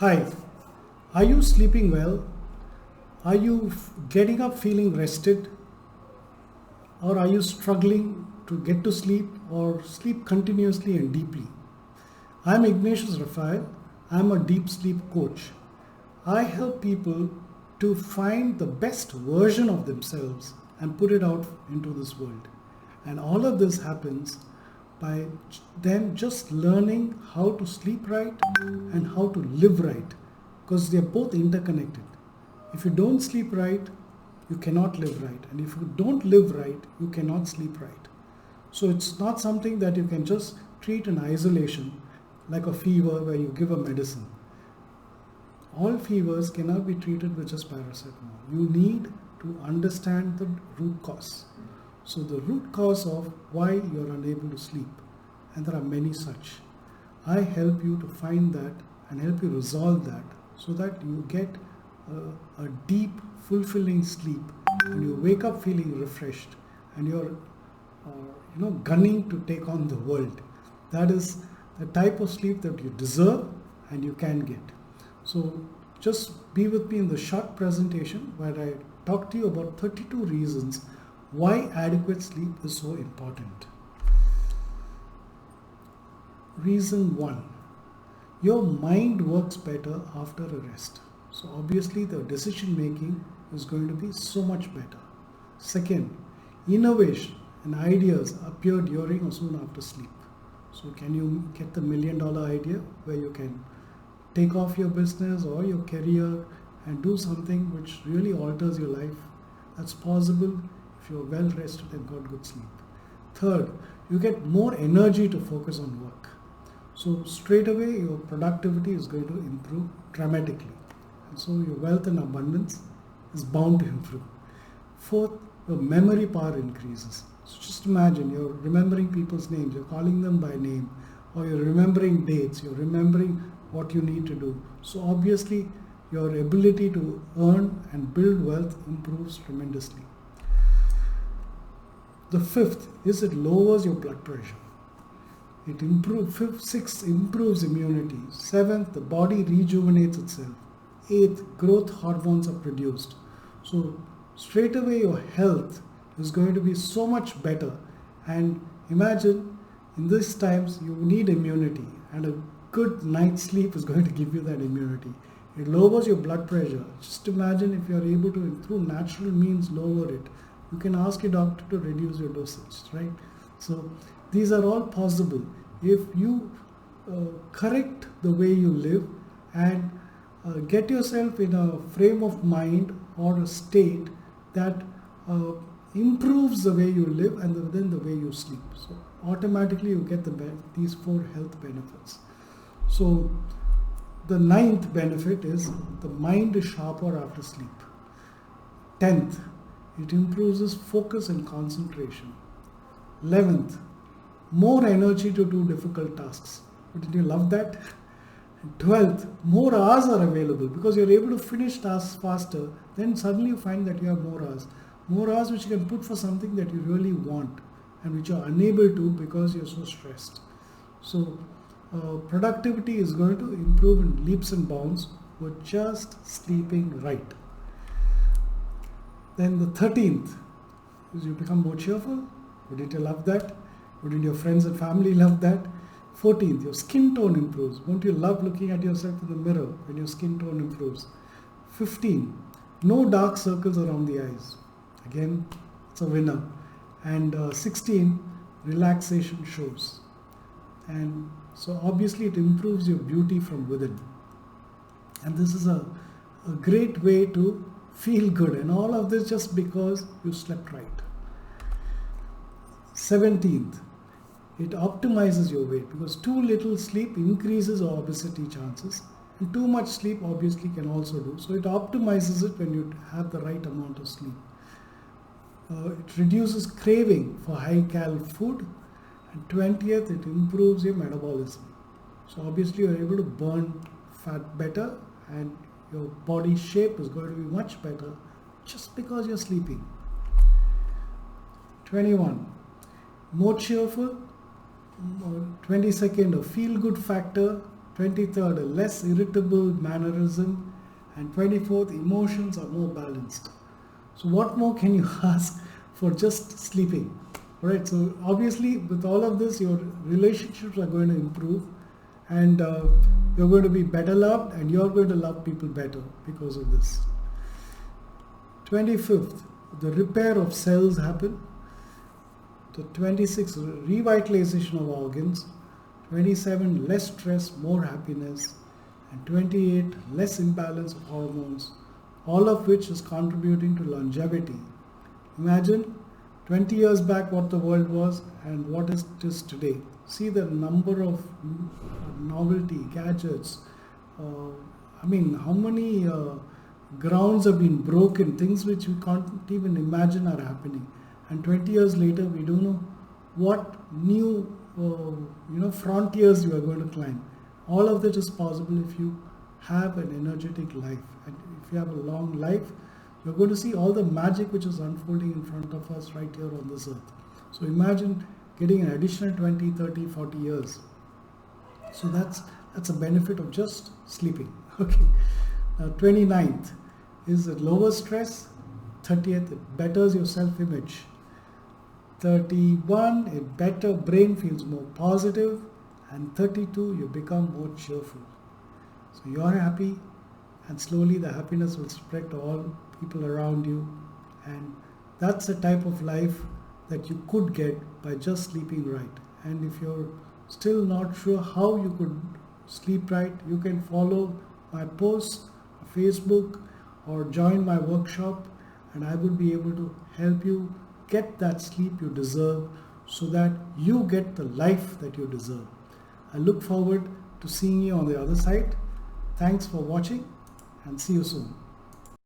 Hi, are you sleeping well? Are you getting up feeling rested? Or are you struggling to get to sleep or sleep continuously and deeply? I'm Ignatius Raphael. I'm a deep sleep coach. I help people to find the best version of themselves and put it out into this world. And all of this happens by them just learning how to sleep right and how to live right because they're both interconnected. If you don't sleep right, you cannot live right. And if you don't live right, you cannot sleep right. So it's not something that you can just treat in isolation like a fever where you give a medicine. All fevers cannot be treated with just paracetamol. You need to understand the root cause. So the root cause of why you're unable to sleep, and there are many such. I help you to find that and help you resolve that so that you get a deep, fulfilling sleep and you wake up feeling refreshed and you're gunning to take on the world. That is the type of sleep that you deserve and you can get. So just be with me in the short presentation where I talk to you about 32 reasons why adequate sleep is so important. Reason 1. Your mind works better after a rest. So obviously the decision making is going to be so much better. Second, innovation and ideas appear during or soon after sleep. So can you get the $1,000,000 idea where you can take off your business or your career and do something which really alters your life? That's possible if you're well rested and got good sleep. Third, you get more energy to focus on work. So straight away your productivity is going to improve dramatically. And so your wealth and abundance is bound to improve. Fourth, your memory power increases. So just imagine you're remembering people's names, you're calling them by name, or you're remembering dates, you're remembering what you need to do. So obviously your ability to earn and build wealth improves tremendously. The fifth is it lowers your blood pressure. It improves. Sixth, improves immunity. Seventh, the body rejuvenates itself. Eighth, growth hormones are produced. So straight away your health is going to be so much better. And imagine in these times you need immunity, and a good night's sleep is going to give you that immunity. It lowers your blood pressure. Just imagine if you are able to, through natural means, lower it. You can ask your doctor to reduce your dosage, right? So these are all possible if you correct the way you live and get yourself in a frame of mind or a state that improves the way you live and then the way you sleep. So automatically you get these 4 health benefits. So the 9th benefit is the mind is sharper after sleep. 10th, it improves focus and concentration. 11th, more energy to do difficult tasks. Did you love that? 12th, more hours are available because you're able to finish tasks faster. Then suddenly you find that you have more hours. More hours which you can put for something that you really want and which you're unable to because you're so stressed. So productivity is going to improve in leaps and bounds with just sleeping right. Then the 13th is you become more cheerful. Wouldn't you love that? Wouldn't your friends and family love that? 14th, your skin tone improves. Won't you love looking at yourself in the mirror when your skin tone improves? 15, no dark circles around the eyes. Again, it's a winner. And 16, relaxation shows. And so obviously it improves your beauty from within. And this is a great way to feel good. And all of this just because you slept right. 17th, it optimizes your weight because too little sleep increases obesity chances, and too much sleep obviously can also do. So it optimizes it when you have the right amount of sleep. It reduces craving for high cal food, and 20th, it improves your metabolism. So obviously you're able to burn fat better and your body shape is going to be much better just because you're sleeping. 21, more cheerful. 22nd, a feel good factor 23rd, a less irritable mannerism. And 24th, emotions are more balanced. So what more can you ask for just sleeping? All right, so obviously with all of this, your relationships are going to improve, and you're going to be better loved, and you're going to love people better because of this. 25th, the repair of cells happen. The 26th, revitalization of organs. 27, less stress, more happiness. And 28, less imbalance of hormones, all of which is contributing to longevity. Imagine 20 years back what the world was and what it is today. See the number of novelty, gadgets. How many grounds have been broken, things which we can't even imagine are happening. And 20 years later, we don't know what new frontiers you are going to climb. All of that is possible if you have an energetic life. And if you have a long life, you're going to see all the magic which is unfolding in front of us right here on this earth. So imagine getting an additional 20, 30, 40 years. So that's a benefit of just sleeping. Okay. 29th is it lower stress. 30th, it betters your self-image. 31, it better brain feels more positive. And 32, you become more cheerful. So you're happy, and slowly the happiness will spread to all people around you. And that's the type of life that you could get by just sleeping right. And if you're still not sure how you could sleep right, you can follow my posts on Facebook or join my workshop, and I will be able to help you get that sleep you deserve so that you get the life that you deserve. I look forward to seeing you on the other side. Thanks for watching, and see you soon.